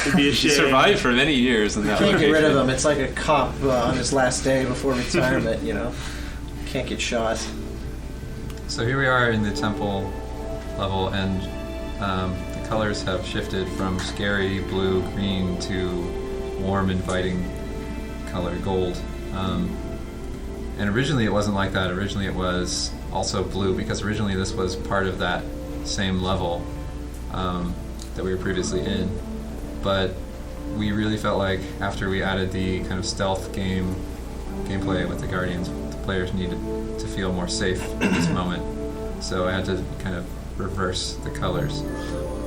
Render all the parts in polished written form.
It'd be a shame. He survived for many years in that Can't location. get rid of him. It's like a cop on his last day before retirement, you know. Can't get shot. So here we are in the temple level, and the colors have shifted from scary blue, green to warm, inviting color gold. And originally it wasn't like that. Originally it was also blue, because originally this was part of that same level that we were previously in. But we really felt like after we added the kind of stealth gameplay with the Guardians, the players needed to feel more safe in this moment. So I had to kind of reverse the colors.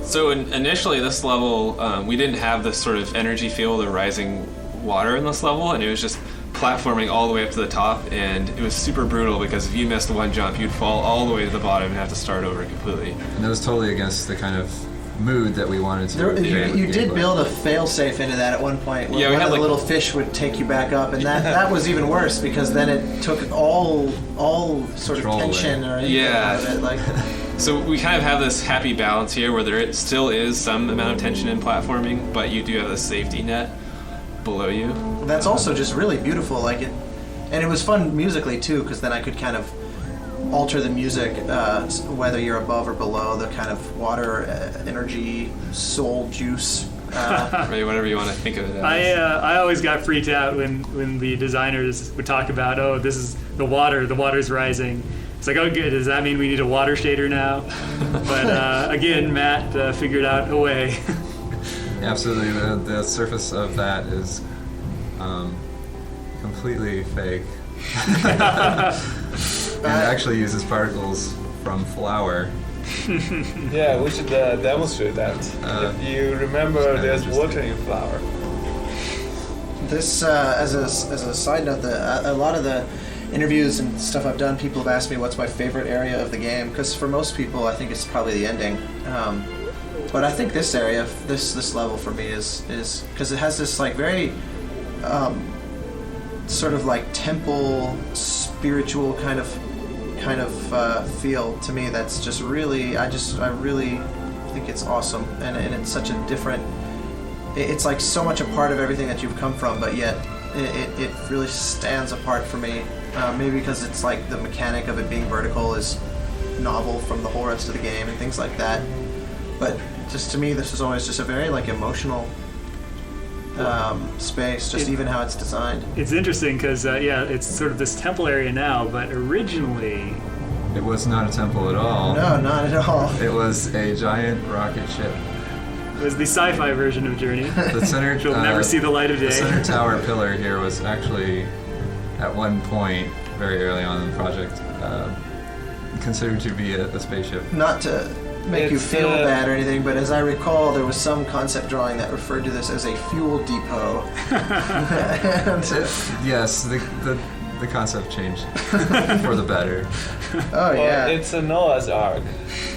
So initially this level, we didn't have this sort of energy field or rising water in this level, and it was just platforming all the way up to the top, and it was super brutal because if you missed one jump, you'd fall all the way to the bottom and have to start over completely. And that was totally against the kind of mood that we wanted to create with You the did gameplay. build a fail-safe into that at one point, where Yeah, we one had of the like- little fish would take you back up, and that was even worse, because then it took all sort of Control tension away. or anything Yeah. out of it. Like, So we kind of have this happy balance here where there still is some amount of tension in platforming, but you do have a safety net below you. that's also just really beautiful. Like it, and it was fun musically too, because then I could kind of alter the music, whether you're above or below, the kind of water, energy, soul juice. Really, whatever you want to think of it as. I always got freaked out when the designers would talk about, oh, this is the water's rising. It's like, oh, good, does that mean we need a water shader now? But again, Matt figured out a way. Absolutely, the surface of that is completely fake. And it actually uses particles from flour. Yeah, we should demonstrate that. If you remember, there's water in flour. This, as a side note, a lot of the interviews and stuff I've done, people have asked me what's my favorite area of the game, because for most people, I think it's probably the ending. But I think this area, this level for me is because it has this like very sort of like temple spiritual kind of feel to me. That's just really, I really think it's awesome, and it's such a different. It's like so much a part of everything that you've come from, but yet it really stands apart for me. Maybe because it's like the mechanic of it being vertical is novel from the whole rest of the game and things like that. But just to me, this is always just a very like emotional space, just even how it's designed. It's interesting because, it's sort of this temple area now, but originally... It was not a temple at all. No, not at all. It was a giant rocket ship. It was the sci-fi version of Journey, The center, which will never see the light of day. The center tower pillar here was actually, at one point, very early on in the project, considered to be a spaceship. Not to make you It's, feel bad or anything, but as I recall, there was some concept drawing that referred to this as a fuel depot. And, Yes, the concept changed for the better. oh yeah. Well, it's a Noah's Ark,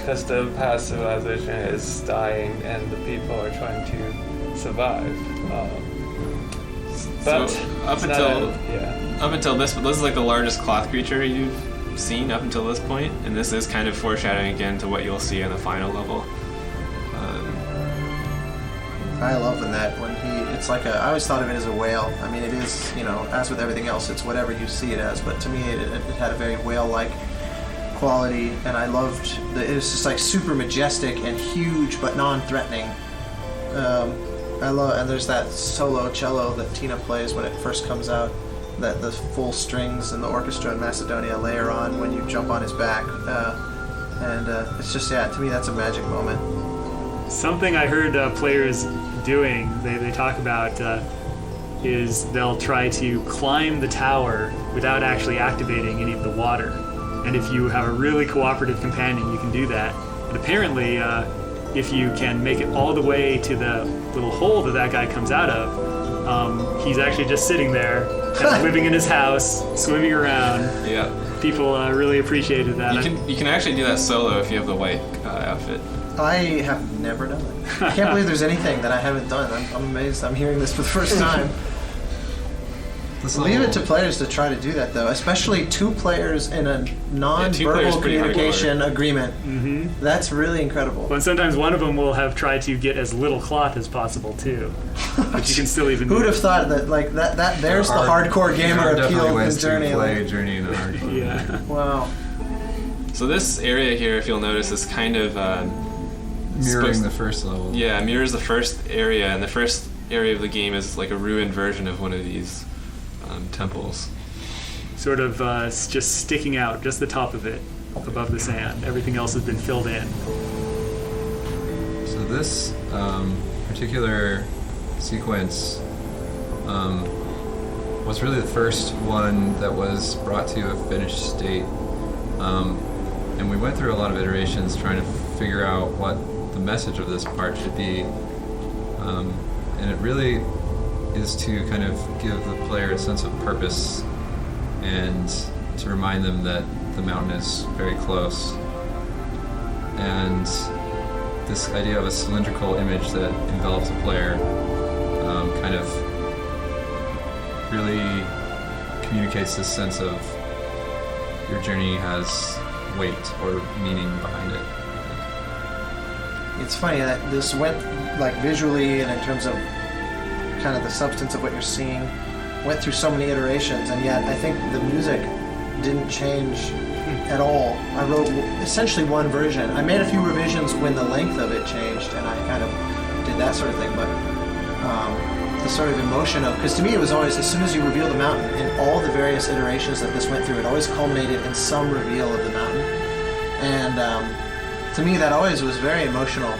because the past civilization is dying and the people are trying to survive. But So, it's not up until this is like the largest cloth creature you've seen up until this point, and this is kind of foreshadowing again to what you'll see in the final level. I love it's like I always thought of it as a whale. I mean, it is, as with everything else, it's whatever you see it as, but to me it had a very whale-like quality, and I loved it was just like super majestic and huge but non-threatening. And there's that solo cello that Tina plays when it first comes out, that the full strings and the orchestra in Macedonia layer on when you jump on his back, and it's just, to me that's a magic moment. Something I heard players doing, they talk about, is they'll try to climb the tower without actually activating any of the water. And if you have a really cooperative companion, you can do that. And apparently, if you can make it all the way to the little hole that guy comes out of, he's actually just sitting there, kind of living in his house, swimming around. Yeah. People really appreciated that. You can actually do that solo if you have the white outfit. I have never done it. I can't believe there's anything that I haven't done. I'm amazed. I'm hearing this for the first time. This Leave level- it to players to try to do that, though. Especially 2 players in a players non-verbal pretty communication agreement. Mm-hmm. That's really incredible. Well, and sometimes one of them will have tried to get as little cloth as possible too, but you can still even. Who'd have thought that? Like that. There's the hardcore gamer There are definitely appeal ways of Journey. to play Journey in a hardcore. Yeah. Wow. So this area here, if you'll notice, is kind of Mirroring supposed- the first level. Yeah, mirrors the first area, and the first area of the game is like a ruined version of one of these temples. Sort of just sticking out, just the top of it, above the sand. Everything else has been filled in. So this particular sequence was really the first one that was brought to a finished state. And we went through a lot of iterations trying to figure out what the message of this part should be. And it really is to kind of give the player a sense of purpose and to remind them that the mountain is very close. And this idea of a cylindrical image that envelops a player kind of really communicates this sense of your journey has weight or meaning behind it. It's funny that this went, like, visually and in terms of kind of the substance of what you're seeing, went through so many iterations, and yet I think the music didn't change at all. I wrote essentially one version. I made a few revisions when the length of it changed, and I kind of did that sort of thing, but the sort of emotion of, because to me it was always, as soon as you reveal the mountain, in all the various iterations that this went through, it always culminated in some reveal of the mountain. And to me that always was very emotional,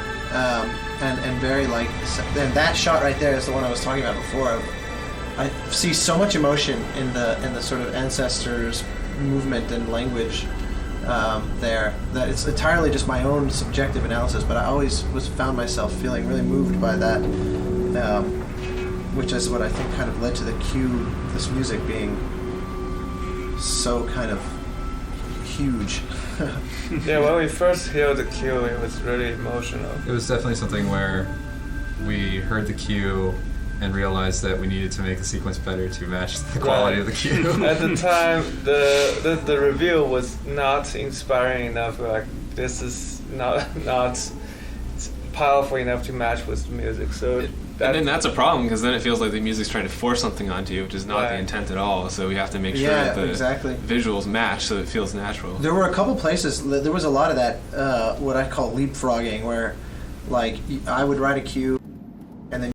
and very like, and that shot right there is the one I was talking about before. I see so much emotion in the sort of ancestors' movement and language there, that it's entirely just my own subjective analysis, but I always found myself feeling really moved by that, which is what I think kind of led to the cue, this music being so kind of huge. Yeah, when we first heard the cue, it was really emotional. It was definitely something where we heard the cue and realized that we needed to make the sequence better to match the quality of the cue. At the time, the reveal was not inspiring enough. Like, this is not powerful enough to match with the music. So And then that's a problem, because then it feels like the music's trying to force something onto you, which is not Right. the intent at all. So we have to make sure Yeah, that the exactly. visuals match so it feels natural. There were a couple places, there was a lot of that, what I call leapfrogging, where, like, I would write a cue,